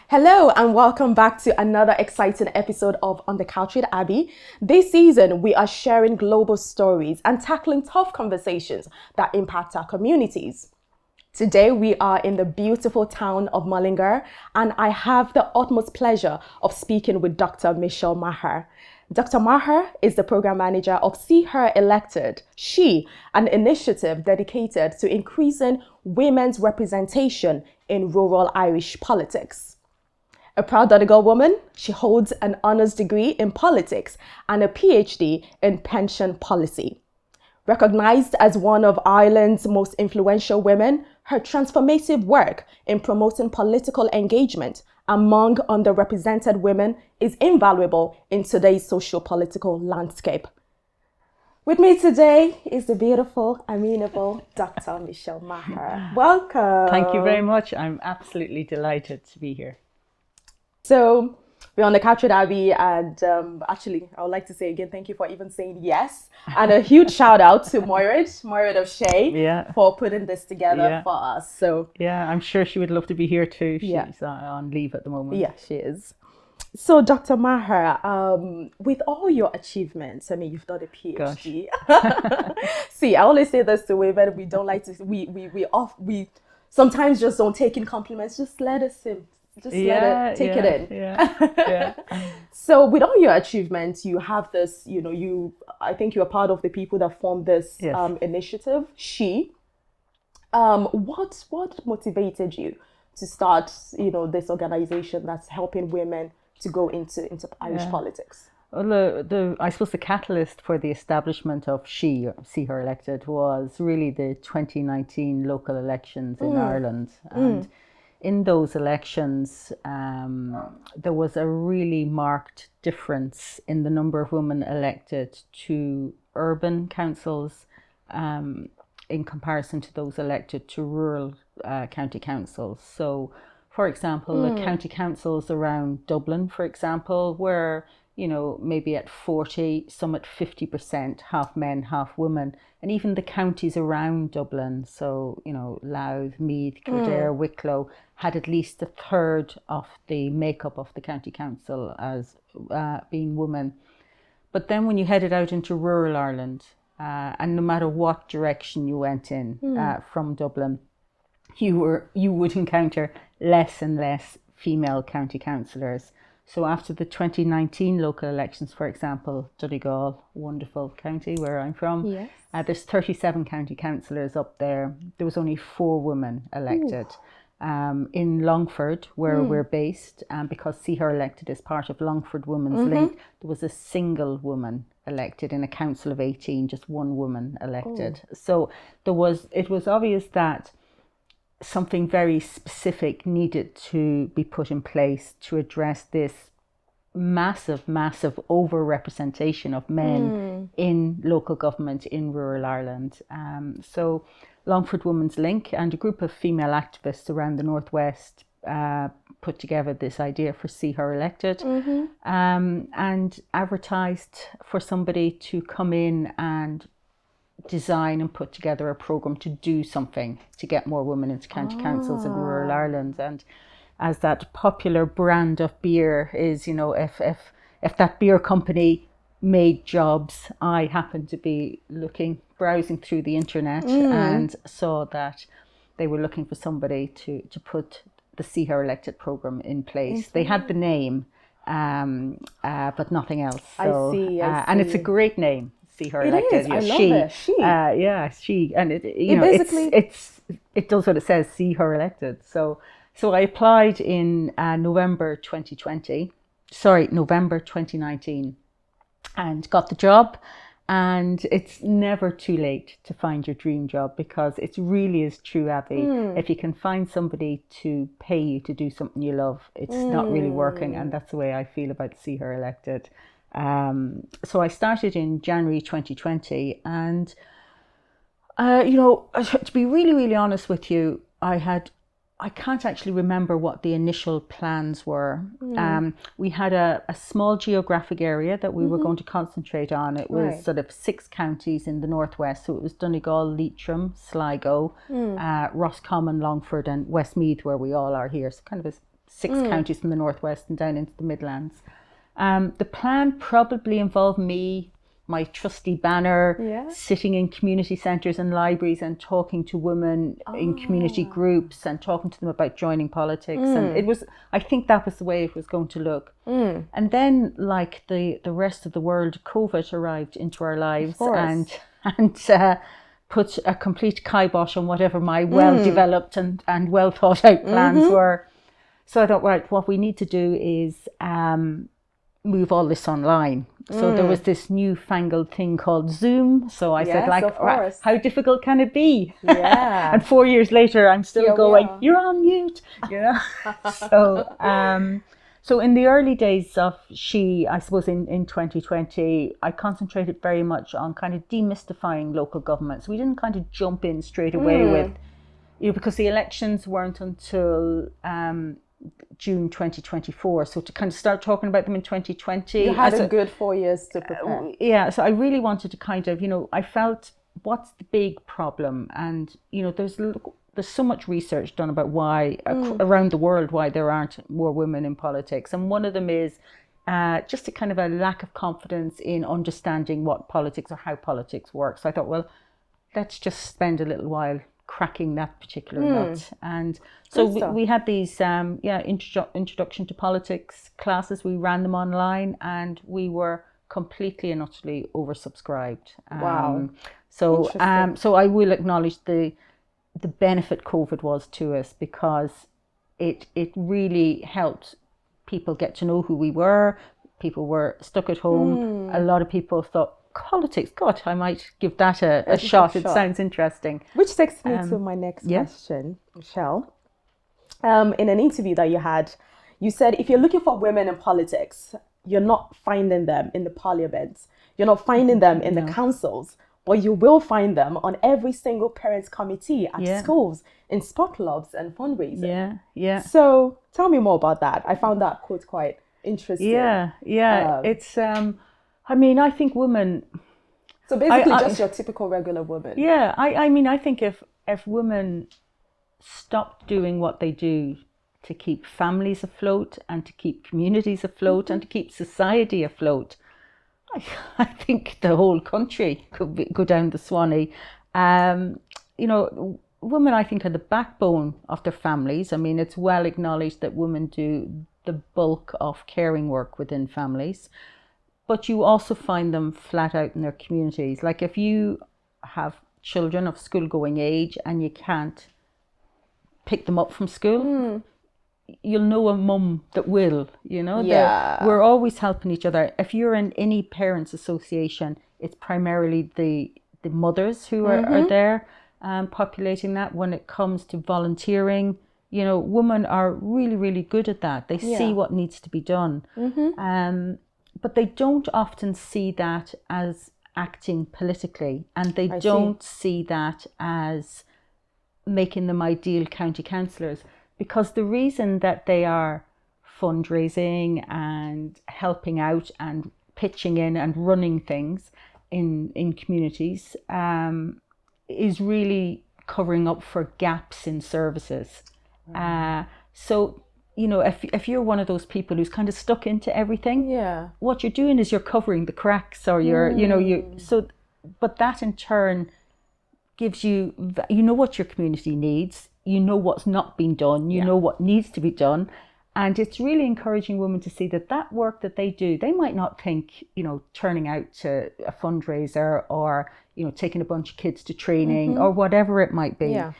Hello and welcome back to another exciting episode of On the Couch with Abby. This season, we are sharing global stories and tackling tough conversations that impact our communities. Today, we are in the beautiful town of Mullingar, and I have the utmost pleasure of speaking with Dr. Michelle Maher. Dr. Maher is the program manager of See Her Elected, She, an initiative dedicated to increasing women's representation in rural Irish politics. A proud Donegal woman, she holds an honours degree in politics and a PhD in pension policy. Recognized as one of Ireland's most influential women, her transformative work in promoting political engagement among underrepresented women is invaluable in today's socio-political landscape. With me today is the beautiful, amenable Dr. Michelle Maher. Welcome. Thank you very much. I'm absolutely delighted to be here. So we're on the couch with Abby, and actually, I would like to say again, thank you for even saying yes, and a huge shout out to Moirid of Shay, for putting this together for us. So I'm sure she would love to be here too. She's on leave at the moment. Yeah, she is. So, Dr. Maher, with all your achievements, I mean, you've done a PhD. See, I always say this to women: we don't like to, we sometimes just don't take in compliments. Just let us in. Just let it take it in. So with all your achievements, you have this, I think you're part of the people that formed this initiative, She. What motivated you to start, this organization that's helping women to go into Irish politics? Well, I suppose the catalyst for the establishment of She, See Her Elected, was really the 2019 local elections in Ireland. And in those elections, there was a really marked difference in the number of women elected to urban councils in comparison to those elected to rural county councils. So, for example, the county councils around Dublin, for example, were maybe at 40, some at 50%, half men, half women. And even the counties around Dublin, so, Louth, Meath, Kildare, Wicklow, had at least a third of the makeup of the county council as being women. But then when you headed out into rural Ireland, and no matter what direction you went in from Dublin, you would encounter less and less female county councillors. So after the 2019 local elections, for example, Donegal, wonderful county where I'm from, there's 37 county councillors up there. There was only 4 women elected. In Longford, where we're based, because See Her Elected is part of Longford Women's Link, there was a single woman elected in a council of 18, just one woman elected. So it was obvious that something very specific needed to be put in place to address this massive over-representation of men in local government in rural Ireland. So Longford Women's Link and a group of female activists around the Northwest put together this idea for See Her Elected and advertised for somebody to come in and design and put together a programme to do something to get more women into county councils in rural Ireland. And as that popular brand of beer is, if that beer company made jobs, I happened to be browsing through the internet and saw that they were looking for somebody to put the See Her Elected programme in place. They had the name, but nothing else. So, I see. And it's a great name. See Her Elected. I love it. She, and it does what it says. See Her Elected. So I applied in November 2019, and got the job. And it's never too late to find your dream job, because it really is true, Abby. If you can find somebody to pay you to do something you love, it's not really working. And that's the way I feel about See Her Elected. So I started in January 2020, and to be really, really honest with you, I had I can't actually remember what the initial plans were. We had a small geographic area that we were going to concentrate on. It was Right. sort of 6 counties in the northwest. So it was Donegal, Leitrim, Sligo, Roscommon, Longford and Westmeath, where we all are here. So kind of 6 counties from the northwest and down into the Midlands. The plan probably involved me, my trusty banner, sitting in community centres and libraries and talking to women in community groups and talking to them about joining politics. And it was, I think that was the way it was going to look. And then, like the rest of the world, COVID arrived into our lives and put a complete kibosh on whatever my well-developed and well thought out plans were. So I thought, right, what we need to do is move all this online. So there was this newfangled thing called Zoom. So I said, like, right, how difficult can it be? Yeah. And 4 years later, I'm still going, you're on mute, you know? So in the early days of She, I suppose in 2020, I concentrated very much on kind of demystifying local governments. We didn't kind of jump in straight away with, because the elections weren't until June 2024. So to kind of start talking about them in 2020. You had a good 4 years to prepare. Yeah, so I really wanted to kind of, I felt, what's the big problem? And, there's so much research done about why, around the world, why there aren't more women in politics. And one of them is just a kind of a lack of confidence in understanding what politics or how politics works. So I thought, well, let's just spend a little while cracking that particular nut. And so we had these introduction to politics classes. We ran them online and we were completely and utterly oversubscribed. Wow. So I will acknowledge the benefit COVID was to us, because it really helped people get to know who we were. People were stuck at home. A lot of people thought, politics, God, I might give that a shot. It sounds interesting. Which takes me to my next question, Michelle. In an interview that you had, you said if you're looking for women in politics, you're not finding them in the parliament. You're not finding them in the councils, but you will find them on every single parents' committee at schools, in sport clubs and fundraising. Yeah. So tell me more about that. I found that quote quite interesting. Yeah. It's, I think women... So basically just your typical regular woman. Yeah, I think if women stopped doing what they do to keep families afloat and to keep communities afloat and to keep society afloat, I think the whole country could go down the Swanee. Women, I think, are the backbone of their families. I mean, it's well acknowledged that women do the bulk of caring work within families. But you also find them flat out in their communities. Like if you have children of school-going age and you can't pick them up from school, you'll know a mum that will, We're always helping each other. If you're in any parents' association, it's primarily the mothers who are there populating that. When it comes to volunteering, women are really, really good at that. They see what needs to be done. But they don't often see that as acting politically, and they don't see that as making them ideal county councillors, because the reason that they are fundraising and helping out and pitching in and running things in communities is really covering up for gaps in services. So if you're one of those people who's kind of stuck into everything, what you're doing is you're covering the cracks, or but that in turn gives you, what your community needs, what's not been done, know what needs to be done. And it's really encouraging women to see that work that they do, they might not think, turning out to a fundraiser or, taking a bunch of kids to training or whatever it might be. Yeah.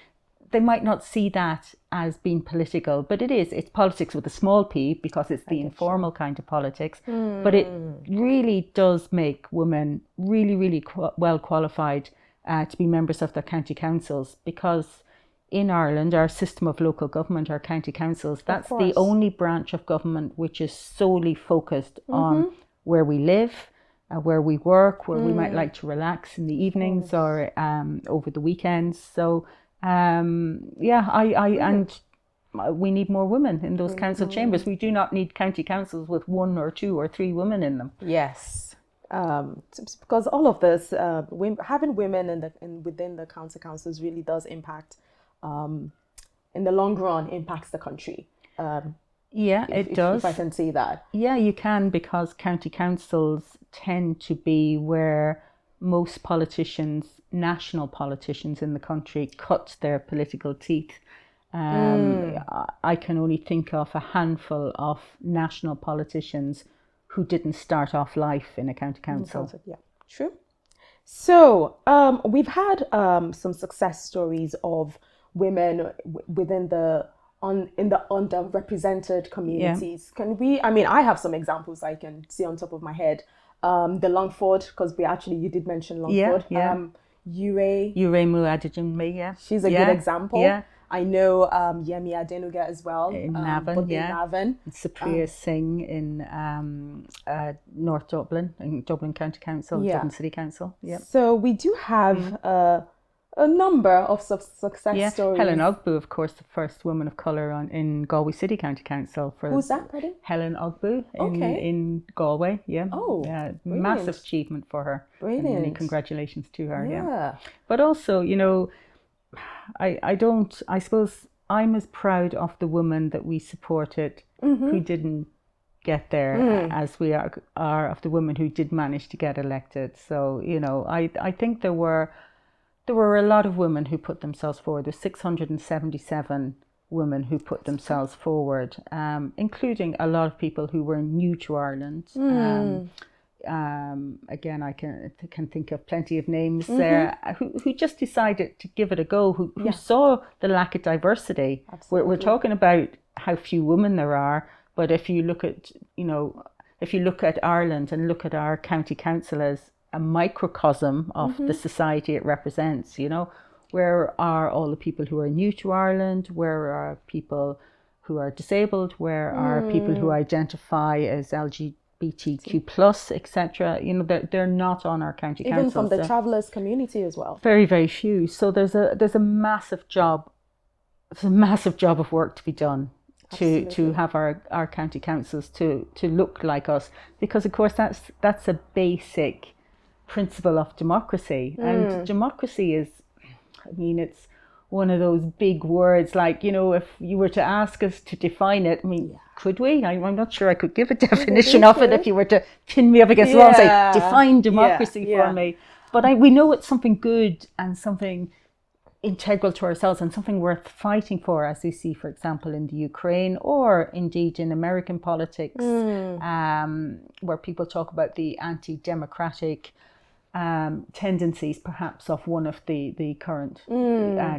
They might not see that as being political, but it's politics with a small p, because it's the informal kind of politics. But it really does make women really, really well qualified to be members of their county councils, because in Ireland, our system of local government, our county councils, that's the only branch of government which is solely focused on where we live, where we work, where we might like to relax in the evenings or over the weekends. So and we need more women in those council chambers. We do not need county councils with 1 or 2 or 3 women in them. Yes, because all of this, having women within the councils really does impact, in the long run, impacts the country. Yeah, it does. If I can say that. Yeah, you can, because county councils tend to be where most politicians, national politicians in the country, cut their political teeth. I can only think of a handful of national politicians who didn't start off life in a county council. Yeah, true. So we've had some success stories of women within in the underrepresented communities. Yeah. Can we? I mean, I have some examples I can see on top of my head. The Longford, because you did mention Longford. Yeah. Ure Muadjin, yeah. She's a good example. Yeah. I know Yemi Adenuga as well. In Navan, in Navan. Supriya Singh in North Dublin, in Dublin County Council, Dublin City Council. Yeah. So we do have a number of success stories. Helen Ogbu, of course, the first woman of colour in Galway City County Council. Who's that, pardon? Helen Ogbu in Galway, yeah. Oh, yeah, massive achievement for her. Brilliant. And many congratulations to her, yeah. But also, you know, I suppose I'm as proud of the woman that we supported who didn't get there as we are of the women who did manage to get elected. So, you know, I think there were a lot of women who put themselves forward. There's 677 women who put themselves forward, including a lot of people who were new to Ireland. Again, I can think of plenty of names there who just decided to give it a go, who saw the lack of diversity. We're talking about how few women there are, but if you look at Ireland and look at our county council as a microcosm of the society it represents, you know, where are all the people who are new to Ireland? Where are people who are disabled? Where are people who identify as LGBTQ plus, etc.? You know, they're not on our county council. Even from the travellers community as well. Very, very few. So there's a massive job. There's a massive job of work to be done to have our county councils to look like us, because of course that's a basic principle of democracy. And democracy is, I mean, it's one of those big words, like, you know, if you were to ask us to define it, I mean, could we? I'm not sure I could give a definition of it if you were to pin me up against the wall and say, define democracy for me. But we know it's something good and something integral to ourselves and something worth fighting for, as we see, for example, in the Ukraine, or indeed in American politics, where people talk about the anti-democratic tendencies perhaps of one of the current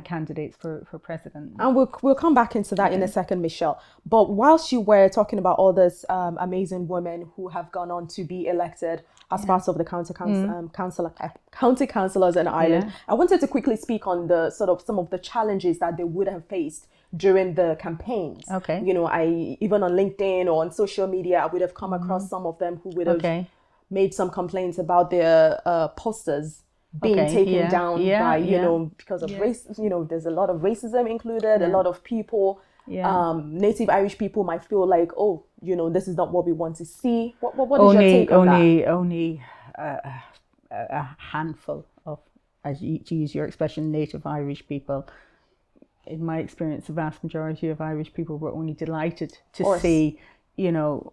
candidates for president. And we'll come back into that in a second, Michelle. But whilst you were talking about all this amazing women who have gone on to be elected as part of the county councillors in Ireland, I wanted to quickly speak on the sort of some of the challenges that they would have faced during the campaigns. Okay. You know, even on LinkedIn or on social media, I would have come across some of them who would have made some complaints about their posters being taken down by, you know, because of race. You know, there's a lot of racism included. A lot of people, native Irish people might feel like, oh, you know, this is not what we want to see. What is your take on that? Only a handful of, as you, to use your expression, native Irish people. In my experience, the vast majority of Irish people were only delighted to see, you know,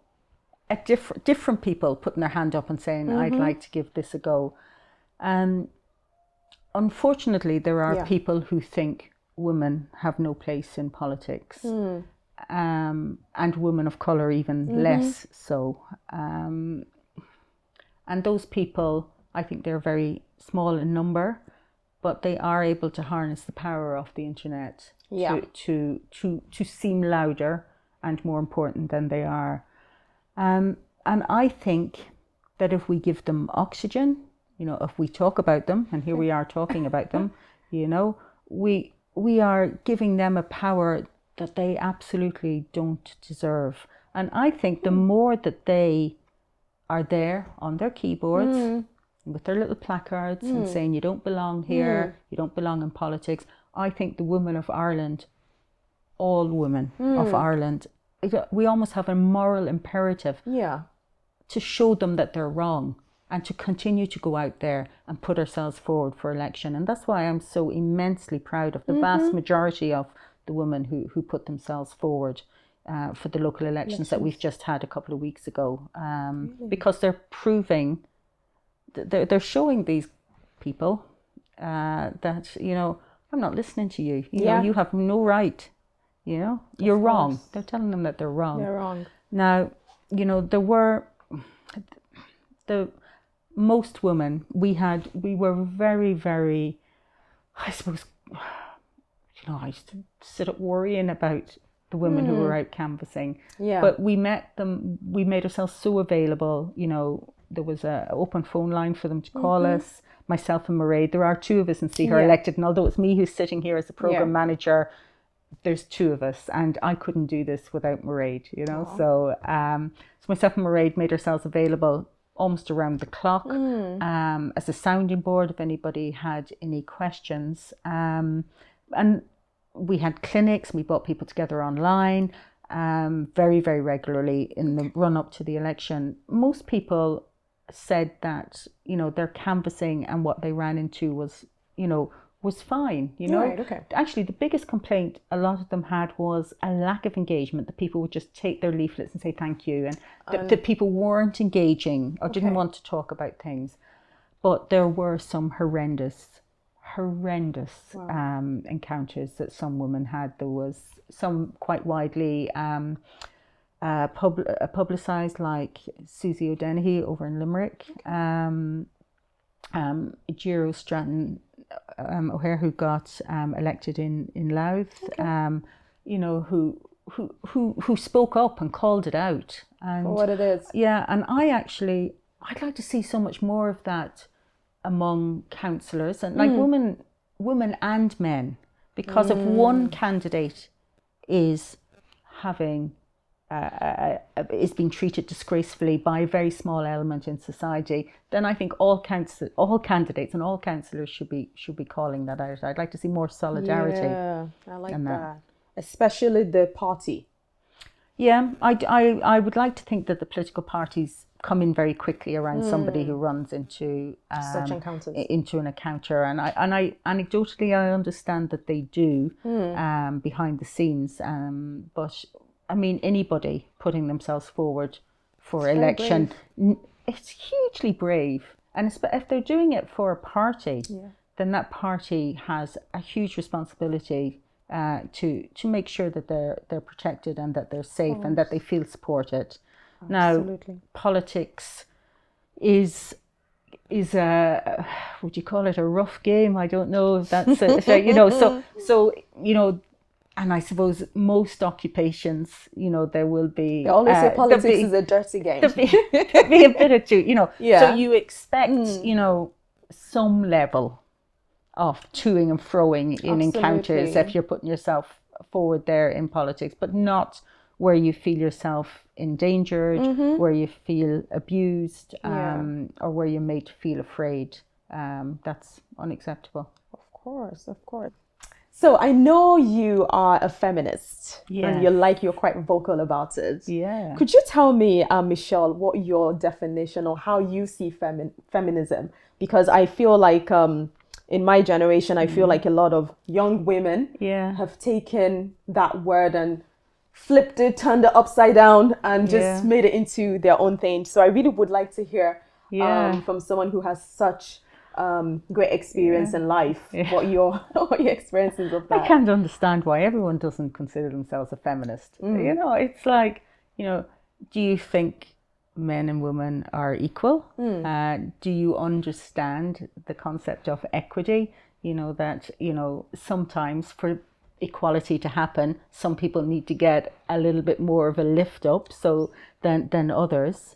different people putting their hand up and saying, I'd like to give this a go. Unfortunately, there are people who think women have no place in politics, and women of colour even less so. And those people, I think they're very small in number, but they are able to harness the power of the internet to seem louder and more important than they are. And I think that if we give them oxygen, you know, if we talk about them, and here we are talking about them, you know, we are giving them a power that they absolutely don't deserve. And I think the more that they are there on their keyboards with their little placards and saying, you don't belong here, you don't belong in politics, I think the women of Ireland all women of Ireland. We almost have a moral imperative to show them that they're wrong and to continue to go out there and put ourselves forward for election. And that's why I'm so immensely proud of the vast majority of the women who put themselves forward for the local elections that we've just had a couple of weeks ago, because they're proving, they're showing these people that, you know, I'm not listening to you. You know, you have no right. You know, you're wrong. They're telling them that they're wrong. They're wrong. Now, you know, there were most women we were very, very, I suppose, you know, I used to sit up worrying about the women who were out canvassing. Yeah. But we met them, we made ourselves so available. You know, there was an open phone line for them to call us. Myself and Maher, there are two of us in See Her Elected, and although it's me who's sitting here as the program manager, there's two of us, and I couldn't do this without Maher, you know. So myself and Maher made ourselves available almost around the clock as a sounding board if anybody had any questions. And we had clinics, we brought people together online very, very regularly in the run up to the election. Most people said that, you know, their canvassing and what they ran into was, you know, was fine, you know. Right, okay. Actually, the biggest complaint a lot of them had was a lack of engagement, that people would just take their leaflets and say thank you, and that people weren't engaging or didn't want to talk about things. But there were some horrendous encounters that some women had. There was some quite widely publicised, like Susie O'Dennehy over in Limerick, Giro Stratton O'Hare, who got elected in Louth, you know, who spoke up and called it out and for what it is. Yeah, and I'd like to see so much more of that among councillors, and like women and men, because if one candidate is having is being treated disgracefully by a very small element in society, then I think all candidates and all councillors should be calling that out. I'd like to see more solidarity. Yeah, I like that. Especially the party. Yeah, I would like to think that the political parties come in very quickly around somebody who runs into such encounters, into an encounter, and I anecdotally I understand that they do behind the scenes, but I mean, anybody putting themselves forward for election, it's hugely brave. And if they're doing it for a party, then that party has a huge responsibility to make sure that they're protected and that they're safe and that they feel supported. Absolutely. Now, politics is a, would you call it a rough game? I don't know if that's you know. So you know. And I suppose most occupations, you know, there will be... They always say politics is a dirty game. There'll be a bit of two, you know. Yeah. So you expect, you know, some level of toing and froing in encounters if you're putting yourself forward there in politics, but not where you feel yourself endangered, where you feel abused, or where you're made to feel afraid. That's unacceptable. Of course. So I know you are a feminist, and you're quite vocal about it. Yeah. Could you tell me, Michelle, what your definition or how you see feminism? Because I feel like in my generation, I feel like a lot of young women have taken that word and flipped it, turned it upside down, and just made it into their own thing. So I really would like to hear from someone who has such great experience in life, what your experiences of that. I can't understand why everyone doesn't consider themselves a feminist. You know, it's like, you know, do you think men and women are equal? Do you understand the concept of equity? You know, that, you know, sometimes for equality to happen, some people need to get a little bit more of a lift up than others.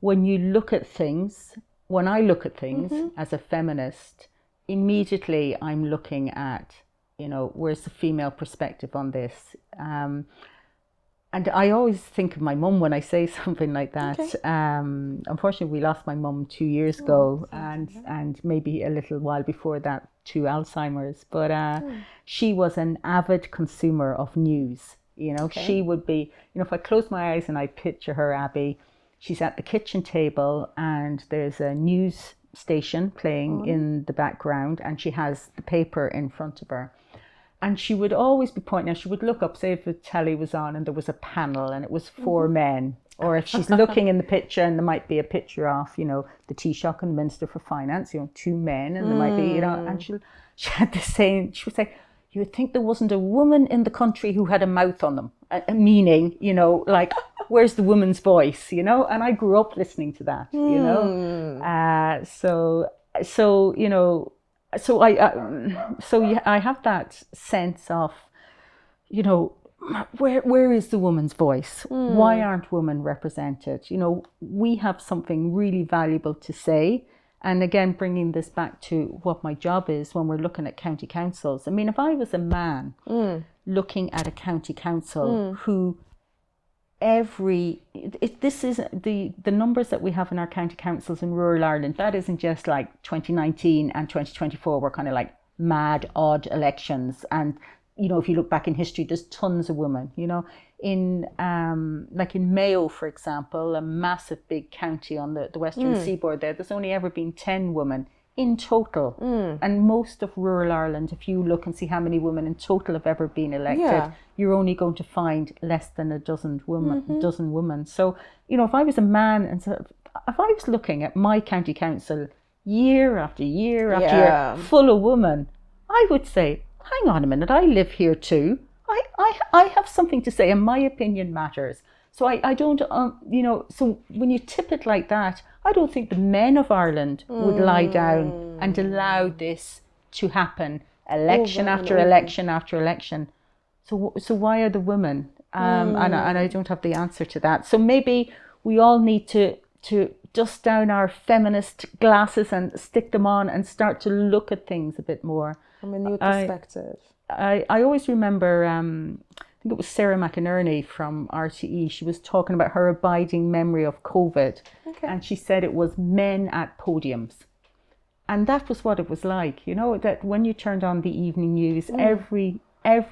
When you look at things, when I look at things as a feminist, immediately I'm looking at, you know, where's the female perspective on this? and I always think of my mum when I say something like that. Okay. Unfortunately, we lost my mum 2 years ago, and maybe a little while before that to Alzheimer's. But she was an avid consumer of news. You know, Okay. she would be, you know, if I close my eyes and I picture her, Abby, she's at the kitchen table and there's a news station playing in the background, and she has the paper in front of her. And she would always be pointing out, she would look up, say if the telly was on and there was a panel and it was four men, or if she's looking in the picture and there might be a picture of, you know, the Taoiseach and Minister for Finance, you know, two men, and there might be, you know, and she had this saying, she would say, you would think there wasn't a woman in the country who had a mouth on them, meaning, you know, like, where's the woman's voice, you know? And I grew up listening to that, you know? So, you know, so I have that sense of, you know, where is the woman's voice? Why aren't women represented? You know, we have something really valuable to say. And again, bringing this back to what my job is when we're looking at county councils. I mean, if I was a man looking at a county council who this is the numbers that we have in our county councils in rural Ireland, that isn't just like 2019 and 2024 were kind of like mad, odd elections. And, you know, if you look back in history, there's tons of women, you know, in like in Mayo, for example, a massive big county on the western seaboard there's only ever been 10 women in total. And most of rural Ireland, if you look and see how many women in total have ever been elected, you're only going to find less than a dozen women. So, you know, if I was a man and so if I was looking at my county council year after year after year full of women, I would say, hang on a minute, I live here too. I have something to say and my opinion matters. So I don't, you know, so when you tip it like that, I don't think the men of Ireland would lie down and allow this to happen election after election after election. So why are the women? And I don't have the answer to that. So maybe we all need to dust down our feminist glasses and stick them on and start to look at things a bit more. From a new perspective. I always remember, I think it was Sarah McInerney from RTE. She was talking about her abiding memory of COVID. Okay. And she said it was men at podiums. And that was what it was like, you know, that when you turned on the evening news, every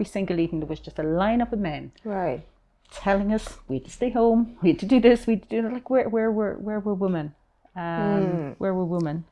single evening there was just a lineup of men. Right. Telling us we had to stay home, we had to do this, we had to do that. Like, where were women? Where were women?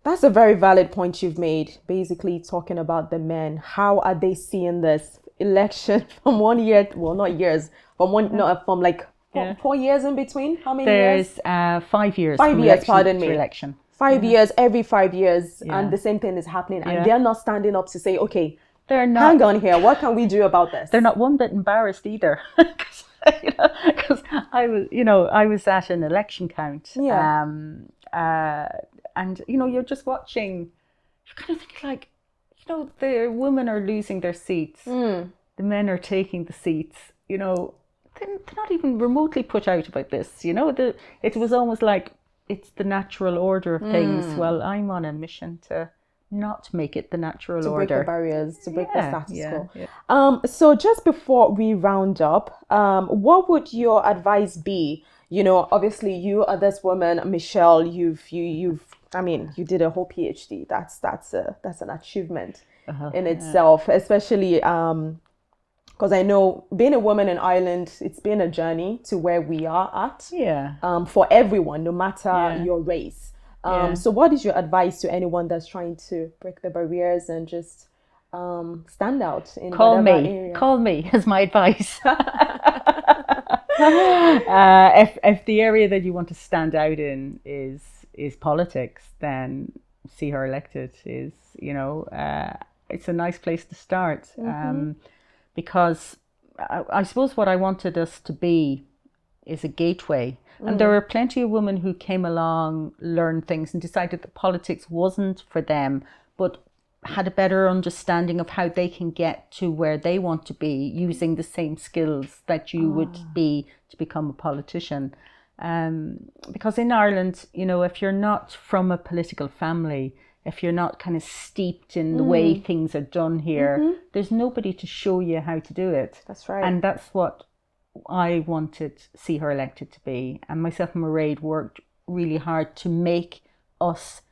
That's a very valid point you've made, basically talking about the men. How are they seeing this election from 1 year, well, not years, from one, no, from like 4 years in between? How many years? There's 5 years. 5 years, pardon me. Election. 5 years, every 5 years, and the same thing is happening. And they're not standing up to say, okay, they're not, hang on here, what can we do about this? They're not one bit embarrassed either. Because I was at an election count. Yeah. And, you know, you're just watching, you're kind of thinking like, you know, the women are losing their seats. The men are taking the seats, you know, they're not even remotely put out about this, you know. It was almost like it's the natural order of things. Well, I'm on a mission to not make it the natural order. To break the barriers, to break the status quo. Yeah. So just before we round up, what would your advice be? You know, obviously you are this woman, Michelle, you've I mean, you did a whole PhD. That's an achievement in itself, especially because I know being a woman in Ireland, it's been a journey to where we are at. Yeah. For everyone, no matter your race. So what is your advice to anyone that's trying to break the barriers and just stand out in whatever area? Call me is my advice. If the area that you want to stand out in is politics, then see her elected is, you know, it's a nice place to start. Because I suppose what I wanted us to be is a gateway. And there were plenty of women who came along, learned things and decided that politics wasn't for them, but had a better understanding of how they can get to where they want to be using the same skills that you would be to become a politician. Because in Ireland, you know, if you're not from a political family, if you're not kind of steeped in the way things are done here, there's nobody to show you how to do it. That's right. And that's what I wanted to see her elected to be. And myself and Mairead worked really hard to make us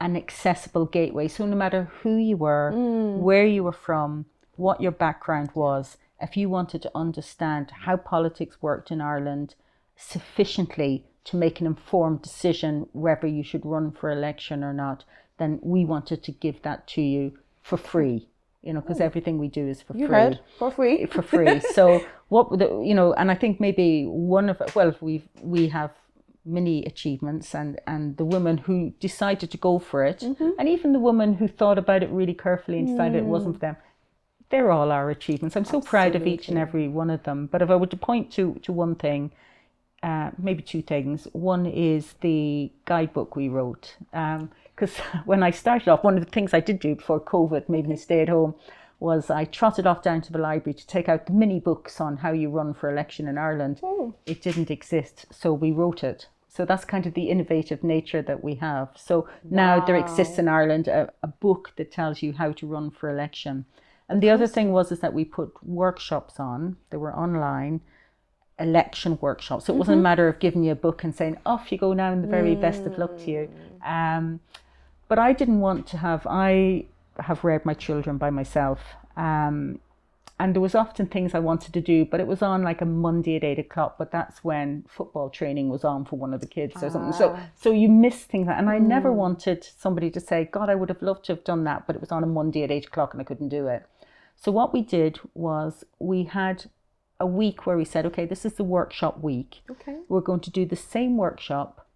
an accessible gateway. So no matter who you were, where you were from, what your background was, if you wanted to understand how politics worked in Ireland sufficiently to make an informed decision whether you should run for election or not, then we wanted to give that to you for free. Because everything we do is for You free. heard? For free. For free. So and I think maybe we have many achievements, and the women who decided to go for it, and even the women who thought about it really carefully and decided it wasn't for them, they're all our achievements. I'm so proud of each and every one of them. But if I were to point to one thing, maybe two things. One is the guidebook we wrote. Because when I started off, one of the things I did do before COVID made me stay at home was I trotted off down to the library to take out the mini books on how you run for election in Ireland. It didn't exist, so we wrote it. So that's kind of the innovative nature that we have. So now there exists in Ireland a book that tells you how to run for election. And the other thing is that we put workshops on. They were online election workshops. So it wasn't a matter of giving you a book and saying, off you go now and the very best of luck to you. But I didn't want to I have reared my children by myself. And there was often things I wanted to do, but it was on like a Monday at 8:00, but that's when football training was on for one of the kids or something. So you miss things. And I never wanted somebody to say, God, I would have loved to have done that, but it was on a Monday at 8:00 and I couldn't do it. So what we did was we had a week where we said, okay, this is the workshop week. Okay. We're going to do the same workshop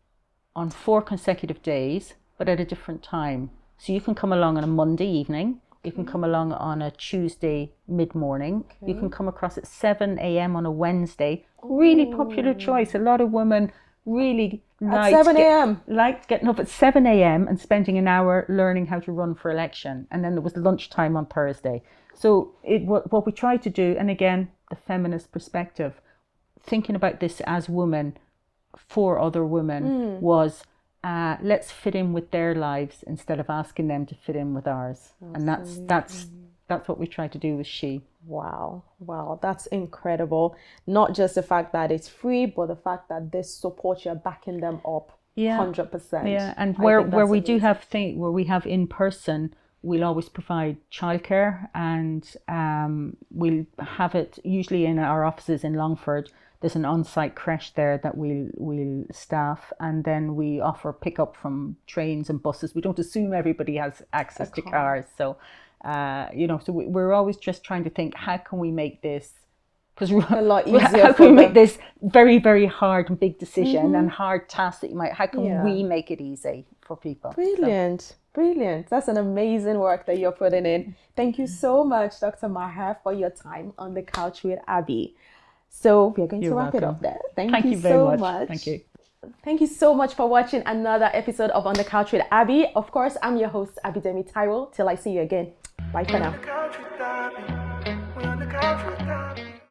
on 4 consecutive days, but at a different time. So you can come along on a Monday evening. You can come along on a Tuesday mid-morning. You can come across at 7 a.m. on a Wednesday. Really popular choice. A lot of women really liked getting up at 7 a.m. and spending an hour learning how to run for election. And then there was lunchtime on Thursday. So what we tried to do, and again, the feminist perspective, thinking about this as women for other women, was let's fit in with their lives instead of asking them to fit in with ours. And that's what we try to do with She. Wow, that's incredible. Not just the fact that it's free, but the fact that this support, you're backing them up 100%. Yeah, and where we do have where we have in person, we'll always provide childcare, and we'll have it usually in our offices in Longford. There's an on-site creche there that we'll staff, and then we offer pickup from trains and buses. We don't assume everybody has access to cars, so so we're always just trying to think, how can we make this, because a lot easier. How can we make this very, very hard and big decision and hard task that you might? How can we make it easy for people? Brilliant. That's an amazing work that you're putting in. Thank you so much, Dr. Maher, for your time on the couch with Abby. So we're going to wrap it up there. Thank you very much. Thank you. Thank you so much for watching another episode of On the Couch with Abby. Of course, I'm your host, Abidemi Taiwo. Till I see you again. Bye for now.